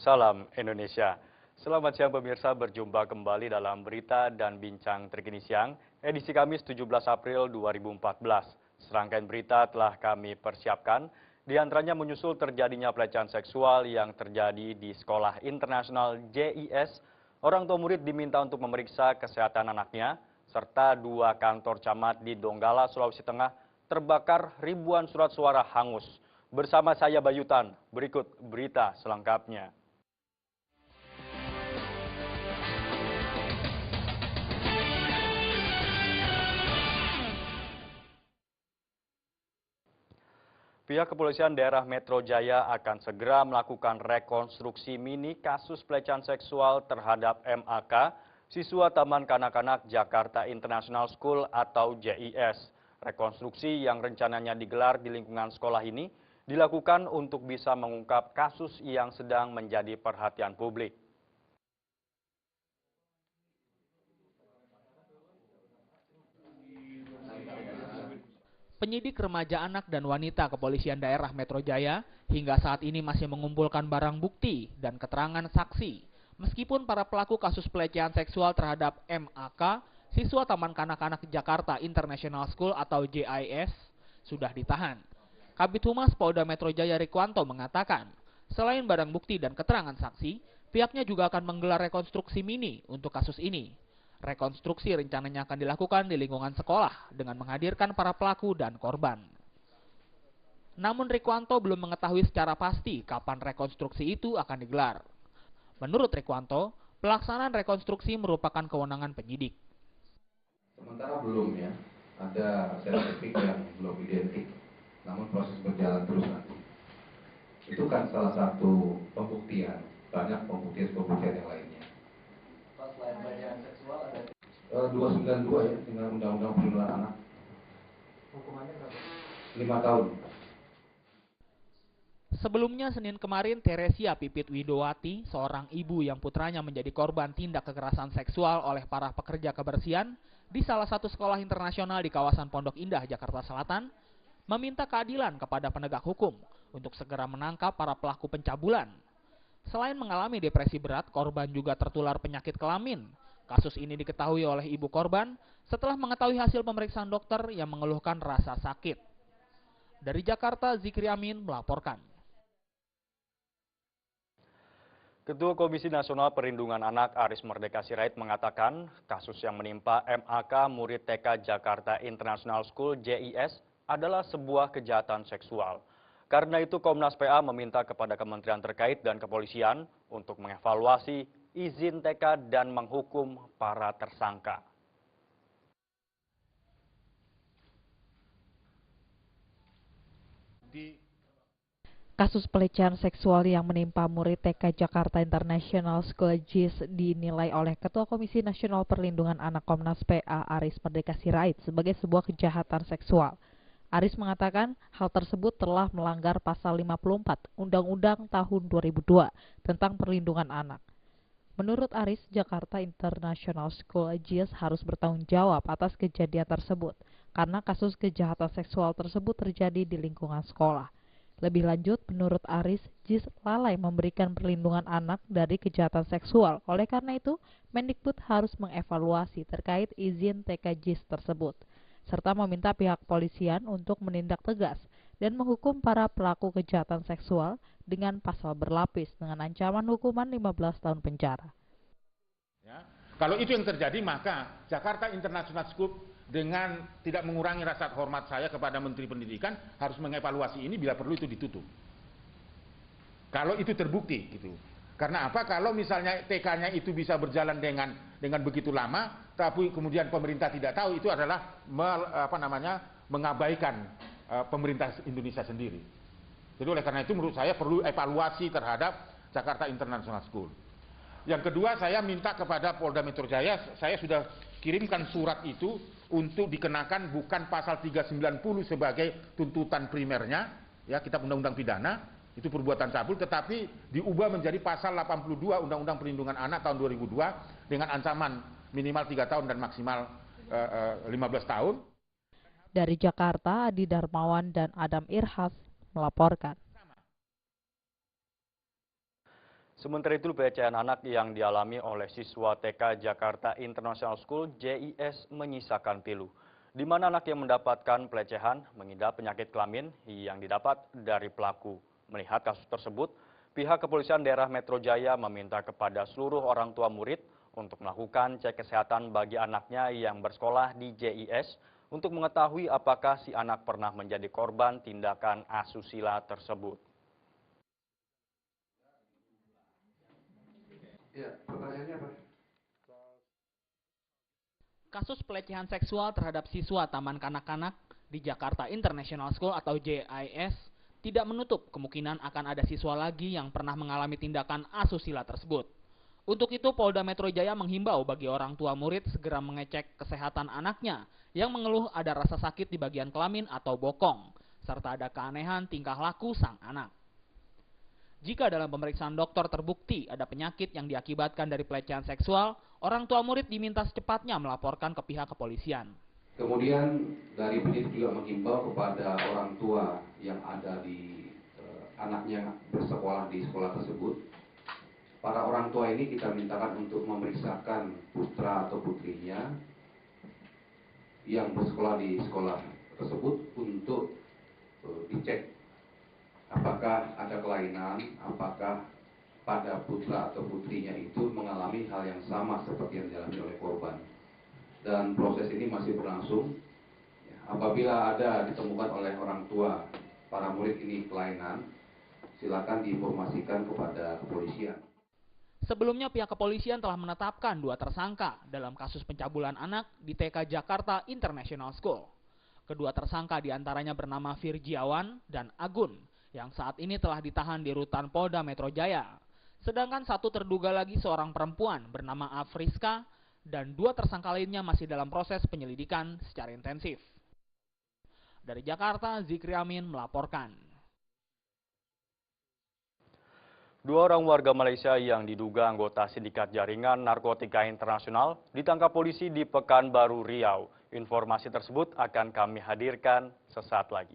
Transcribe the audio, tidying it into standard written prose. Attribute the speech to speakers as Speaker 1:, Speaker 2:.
Speaker 1: Salam Indonesia. Selamat siang pemirsa, berjumpa kembali dalam berita dan bincang terkini siang, edisi Kamis 17 April 2014. Serangkaian berita telah kami persiapkan, di antaranya menyusul terjadinya pelecehan seksual yang terjadi di Sekolah Internasional JIS, orang tua murid diminta untuk memeriksa kesehatan anaknya, serta 2 kantor camat di Donggala, Sulawesi Tengah terbakar, ribuan surat suara hangus. Bersama saya Bayutan, berikut berita selengkapnya. Pihak kepolisian daerah Metro Jaya akan segera melakukan rekonstruksi mini kasus pelecehan seksual terhadap MAK, siswa Taman Kanak-Kanak Jakarta International School atau JIS. Rekonstruksi yang rencananya digelar di lingkungan sekolah ini dilakukan untuk bisa mengungkap kasus yang sedang menjadi perhatian publik.
Speaker 2: Penyidik remaja anak dan wanita Kepolisian Daerah Metro Jaya hingga saat ini masih mengumpulkan barang bukti dan keterangan saksi. Meskipun para pelaku kasus pelecehan seksual terhadap MAK, siswa Taman Kanak-Kanak Jakarta International School atau JIS, sudah ditahan. Kabid Humas Polda Metro Jaya Rikwanto mengatakan, selain barang bukti dan keterangan saksi, pihaknya juga akan menggelar rekonstruksi mini untuk kasus ini. Rekonstruksi rencananya akan dilakukan di lingkungan sekolah dengan menghadirkan para pelaku dan korban. Namun Rikwanto belum mengetahui secara pasti kapan rekonstruksi itu akan digelar. Menurut Rikwanto, pelaksanaan rekonstruksi merupakan kewenangan penyidik.
Speaker 3: Sementara belum ya, ada aset tipik yang belum identik, namun proses berjalan terus nanti. Itu kan salah satu pembuktian, banyak pembuktian yang lainnya.
Speaker 4: Pas selain pelecehan seksual ada
Speaker 3: 292 ya, dengan Undang-Undang Perlindungan Anak.
Speaker 4: hukumannya berapa?
Speaker 3: 5 tahun.
Speaker 2: Sebelumnya Senin kemarin Teresia Pipit Widowati, seorang ibu yang putranya menjadi korban tindak kekerasan seksual oleh para pekerja kebersihan di salah satu sekolah internasional di kawasan Pondok Indah, Jakarta Selatan, meminta keadilan kepada penegak hukum untuk segera menangkap para pelaku pencabulan. Selain mengalami depresi berat, korban juga tertular penyakit kelamin. Kasus ini diketahui oleh ibu korban setelah mengetahui hasil pemeriksaan dokter yang mengeluhkan rasa sakit. Dari Jakarta, Zikri Amin melaporkan.
Speaker 1: Ketua Komisi Nasional Perlindungan Anak Aris Merdeka Sirait mengatakan kasus yang menimpa MAK murid TK Jakarta International School JIS adalah sebuah kejahatan seksual. Karena itu Komnas PA meminta kepada kementerian terkait dan kepolisian untuk mengevaluasi izin TK dan menghukum para tersangka.
Speaker 5: Kasus pelecehan seksual yang menimpa murid TK Jakarta International School JIS dinilai oleh Ketua Komisi Nasional Perlindungan Anak Komnas PA Aris Merdeka Sirait sebagai sebuah kejahatan seksual. Aris mengatakan hal tersebut telah melanggar pasal 54 Undang-Undang tahun 2002 tentang perlindungan anak. Menurut Aris, Jakarta International School JIS harus bertanggung jawab atas kejadian tersebut karena kasus kejahatan seksual tersebut terjadi di lingkungan sekolah. Lebih lanjut, menurut Aris, JIS lalai memberikan perlindungan anak dari kejahatan seksual. Oleh karena itu, Mendikbud harus mengevaluasi terkait izin TK JIS tersebut, serta meminta pihak kepolisian untuk menindak tegas dan menghukum para pelaku kejahatan seksual dengan pasal berlapis dengan ancaman hukuman 15 tahun penjara.
Speaker 6: Ya, kalau itu yang terjadi, maka Jakarta International School dengan tidak mengurangi rasa hormat saya kepada Menteri Pendidikan harus mengevaluasi ini, bila perlu itu ditutup. Kalau itu terbukti gitu. Karena apa? Kalau misalnya TK-nya itu bisa berjalan dengan begitu lama, tapi kemudian pemerintah tidak tahu, itu adalah mengabaikan pemerintah Indonesia sendiri. Jadi oleh karena itu menurut saya perlu evaluasi terhadap Jakarta International School. Yang kedua, saya minta kepada Polda Metro Jaya, saya sudah kirimkan surat itu untuk dikenakan bukan pasal 390 sebagai tuntutan primernya, ya, Kitab Undang-Undang Pidana, itu perbuatan cabul, tetapi diubah menjadi pasal 82 Undang-Undang Perlindungan Anak tahun 2002 dengan ancaman minimal 3 tahun dan maksimal 15 tahun.
Speaker 5: Dari Jakarta, Adi Darmawan dan Adam Irhas melaporkan.
Speaker 1: Sementara itu, pelecehan anak yang dialami oleh siswa TK Jakarta International School JIS menyisakan pilu, di mana anak yang mendapatkan pelecehan mengidap penyakit kelamin yang didapat dari pelaku. Melihat kasus tersebut, pihak kepolisian daerah Metro Jaya meminta kepada seluruh orang tua murid untuk melakukan cek kesehatan bagi anaknya yang bersekolah di JIS untuk mengetahui apakah si anak pernah menjadi korban tindakan asusila tersebut.
Speaker 3: Ya, pertanyaannya apa?
Speaker 2: Kasus pelecehan seksual terhadap siswa Taman Kanak-Kanak di Jakarta International School atau JIS tidak menutup kemungkinan akan ada siswa lagi yang pernah mengalami tindakan asusila tersebut. Untuk itu, Polda Metro Jaya menghimbau bagi orang tua murid segera mengecek kesehatan anaknya yang mengeluh ada rasa sakit di bagian kelamin atau bokong, serta ada keanehan tingkah laku sang anak. Jika dalam pemeriksaan dokter terbukti ada penyakit yang diakibatkan dari pelecehan seksual, orang tua murid diminta secepatnya melaporkan ke pihak kepolisian.
Speaker 3: Kemudian dari penyidik juga menghimbau kepada orang tua yang ada di anaknya bersekolah di sekolah tersebut. Para orang tua ini kita mintakan untuk memeriksakan putra atau putrinya yang bersekolah di sekolah tersebut untuk dicek apakah ada kelainan, apakah pada putra atau putrinya itu mengalami hal yang sama seperti yang dialami oleh korban. Dan proses ini masih berlangsung. Apabila ada ditemukan oleh orang tua para murid ini kelainan, silakan diinformasikan kepada kepolisian.
Speaker 2: Sebelumnya pihak kepolisian telah menetapkan 2 tersangka dalam kasus pencabulan anak di TK Jakarta International School. Kedua tersangka diantaranya bernama Virgiawan dan Agun yang saat ini telah ditahan di Rutan Polda Metro Jaya. Sedangkan satu terduga lagi seorang perempuan bernama Afriska dan 2 tersangka lainnya masih dalam proses penyelidikan secara intensif. Dari Jakarta, Zikri Amin melaporkan.
Speaker 1: 2 orang warga Malaysia yang diduga anggota sindikat jaringan narkotika internasional ditangkap polisi di Pekanbaru Riau. Informasi tersebut akan kami hadirkan sesaat lagi.